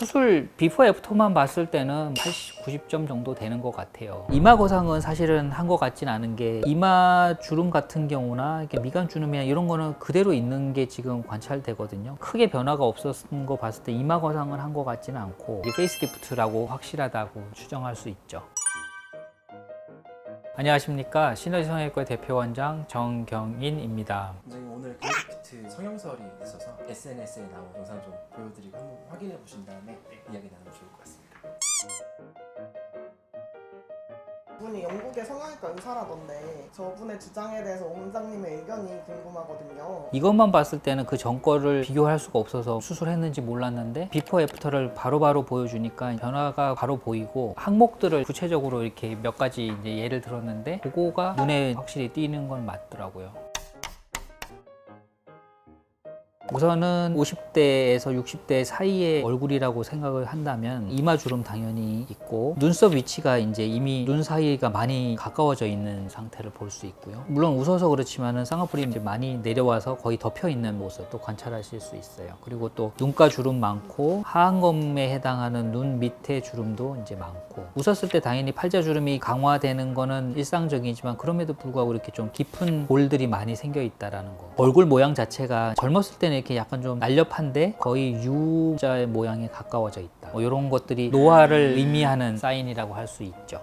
수술 비포 애프터만 봤을 때는 80, 90점 정도 되는 것 같아요. 이마 거상은 사실은 한 것 같진 않은 게 이마 주름 같은 경우나 이렇게 미간 주름이나 이런 거는 그대로 있는 게 지금 관찰되거든요. 크게 변화가 없었던 거 봤을 때 이마 거상은 한 것 같지는 않고 이게 페이스리프트라고 확실하다고 추정할 수 있죠. 안녕하십니까, 시너지 성형외과 대표원장 정경인입니다. 원장님, 오늘 게이트피트 성형설이 있어서 SNS에 나온 영상 좀 보여드리고 한번 확인해 보신 다음에 이야기 나누면 좋을 것 같습니다. 분이 영국의 성형외과 의사라던데 저분의 주장에 대해서 원장님의 의견이 궁금하거든요. 이것만 봤을 때는 그 전 거를 비교할 수가 없어서 수술했는지 몰랐는데 비포 애프터를 바로바로 보여주니까 변화가 바로 보이고 항목들을 구체적으로 이렇게 몇 가지 이제 예를 들었는데 그거가 눈에 확실히 띄는 건 맞더라고요. 우선은 50대에서 60대 사이의 얼굴이라고 생각을 한다면 이마 주름 당연히 있고 눈썹 위치가 이제 이미 눈 사이가 많이 가까워져 있는 상태를 볼 수 있고요. 물론 웃어서 그렇지만은 쌍꺼풀이 이제 많이 내려와서 거의 덮여 있는 모습도 관찰하실 수 있어요. 그리고 또 눈가 주름 많고 하안검에 해당하는 눈 밑에 주름도 이제 많고 웃었을 때 당연히 팔자 주름이 강화되는 거는 일상적이지만 그럼에도 불구하고 이렇게 좀 깊은 볼들이 많이 생겨 있다라는 거. 얼굴 모양 자체가 젊었을 때는 이렇게 약간 좀 날렵한데 거의 U자의 모양에 가까워져 있다. 이런 것들이 노화를 의미하는 사인이라고 할 수 있죠.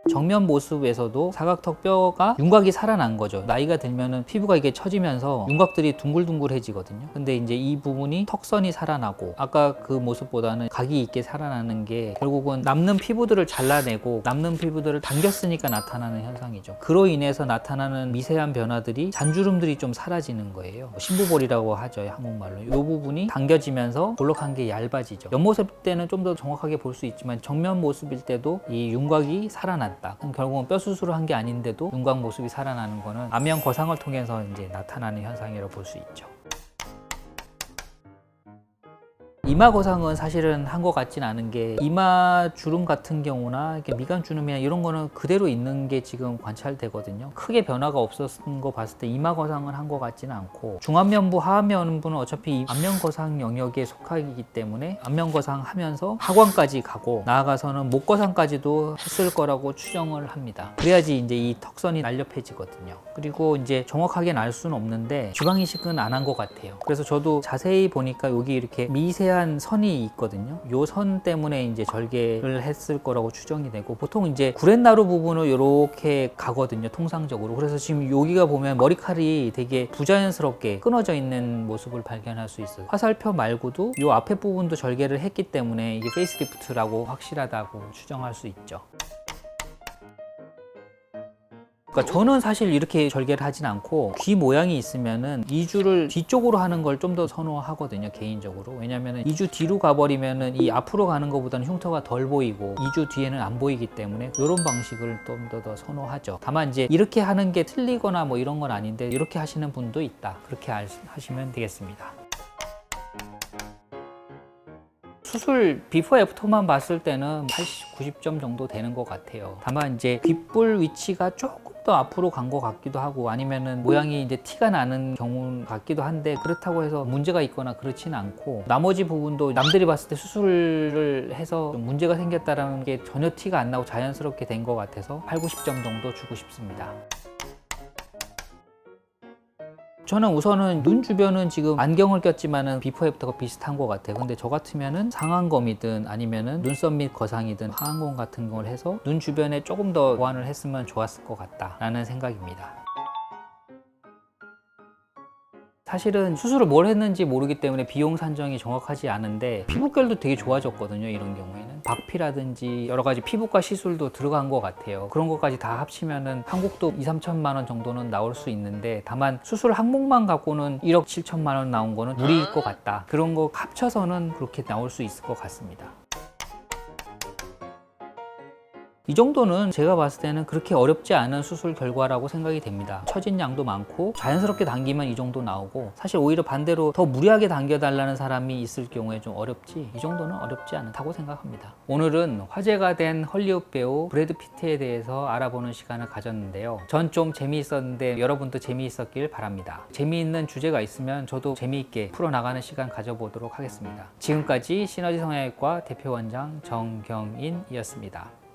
정면 모습에서도 사각턱 뼈가 윤곽이 살아난 거죠. 나이가 들면은 피부가 이게 처지면서 윤곽들이 둥글둥글해지거든요. 근데 이제 이 부분이 턱선이 살아나고 아까 그 모습보다는 각이 있게 살아나는 게 결국은 남는 피부들을 잘라내고 남는 피부들을 당겼으니까 나타나는 현상이죠. 그로 인해서 나타나는 미세한 변화들이 잔주름들이 좀 사라지는 거예요. 신부볼이라고 하죠, 한국말로. 이 부분이 당겨지면서 볼록한 게 얇아지죠. 옆모습 때는 좀 더 정확하게 볼 수 있지만 정면 모습일 때도 이 윤곽이 살아난다. 그럼 결국은 뼈 수술을 한 게 아닌데도 윤곽 모습이 살아나는 거는 안면 거상을 통해서 이제 나타나는 현상이라고 볼 수 있죠. 이마 거상은 사실은 한 것 같진 않은 게 이마 주름 같은 경우나 이렇게 미간 주름이나 이런 거는 그대로 있는 게 지금 관찰되거든요. 크게 변화가 없었던 거 봤을 때 이마 거상은 한 것 같지는 않고 중안면부, 하안면부는 어차피 안면 거상 영역에 속하기 때문에 안면 거상 하면서 하관까지 가고 나아가서는 목 거상까지도 했을 거라고 추정을 합니다. 그래야지 이제 이 턱선이 날렵해지거든요. 그리고 이제 정확하게는 알 수는 없는데 주방 이식은 안 한 것 같아요. 그래서 저도 자세히 보니까 여기 이렇게 미세한 선이 있거든요. 요 선 때문에 이제 절개를 했을 거라고 추정이 되고 보통 이제 구렛나루 부분을 이렇게 가거든요, 통상적으로. 그래서 지금 여기가 보면 머리칼이 되게 부자연스럽게 끊어져 있는 모습을 발견할 수 있어요. 화살표 말고도 요 앞에 부분도 절개를 했기 때문에 이게 페이스리프트라고 확실하다고 추정할 수 있죠. 그러니까 저는 사실 이렇게 절개를 하진 않고 귀 모양이 있으면은 이주를 뒤쪽으로 하는 걸 좀 더 선호하거든요, 개인적으로. 왜냐면은 이주 뒤로 가버리면은 이 앞으로 가는 것보다는 흉터가 덜 보이고 이주 뒤에는 안 보이기 때문에 이런 방식을 좀 더 선호하죠. 다만 이제 이렇게 하는 게 틀리거나 뭐 이런 건 아닌데 이렇게 하시는 분도 있다, 그렇게 하시면 되겠습니다. 수술 비포 애프터만 봤을 때는 80, 90점 정도 되는 것 같아요. 다만 이제 귓볼 위치가 조금 더 앞으로 간 것 같기도 하고 아니면은 모양이 이제 티가 나는 경우 같기도 한데 그렇다고 해서 문제가 있거나 그렇지는 않고 나머지 부분도 남들이 봤을 때 수술을 해서 좀 문제가 생겼다라는 게 전혀 티가 안 나고 자연스럽게 된 것 같아서 8, 90점 정도 주고 싶습니다. 저는 우선은 눈 주변은 지금 안경을 꼈지만은 비포 애프터가 비슷한 것 같아요. 근데 저 같으면은 상안검이든 아니면은 눈썹 및 거상이든 하안검 같은 걸 해서 눈 주변에 조금 더 보완을 했으면 좋았을 것 같다라는 생각입니다. 사실은 수술을 뭘 했는지 모르기 때문에 비용 산정이 정확하지 않은데 피부결도 되게 좋아졌거든요, 이런 경우에는. 박피라든지 여러 가지 피부과 시술도 들어간 것 같아요. 그런 것까지 다 합치면은 한국도 2, 3천만 원 정도는 나올 수 있는데 다만 수술 항목만 갖고는 1억 7천만 원 나온 거는 무리일 것 같다. 그런 거 합쳐서는 그렇게 나올 수 있을 것 같습니다. 이 정도는 제가 봤을 때는 그렇게 어렵지 않은 수술 결과라고 생각이 됩니다. 처진 양도 많고 자연스럽게 당기면 이 정도 나오고, 사실 오히려 반대로 더 무리하게 당겨달라는 사람이 있을 경우에 좀 어렵지, 이 정도는 어렵지 않다고 생각합니다. 오늘은 화제가 된 헐리우드 배우 브래드 피트에 대해서 알아보는 시간을 가졌는데요. 전 좀 재미있었는데 여러분도 재미있었길 바랍니다. 재미있는 주제가 있으면 저도 재미있게 풀어나가는 시간 가져보도록 하겠습니다. 지금까지 시너지 성형외과 대표원장 정경인이었습니다.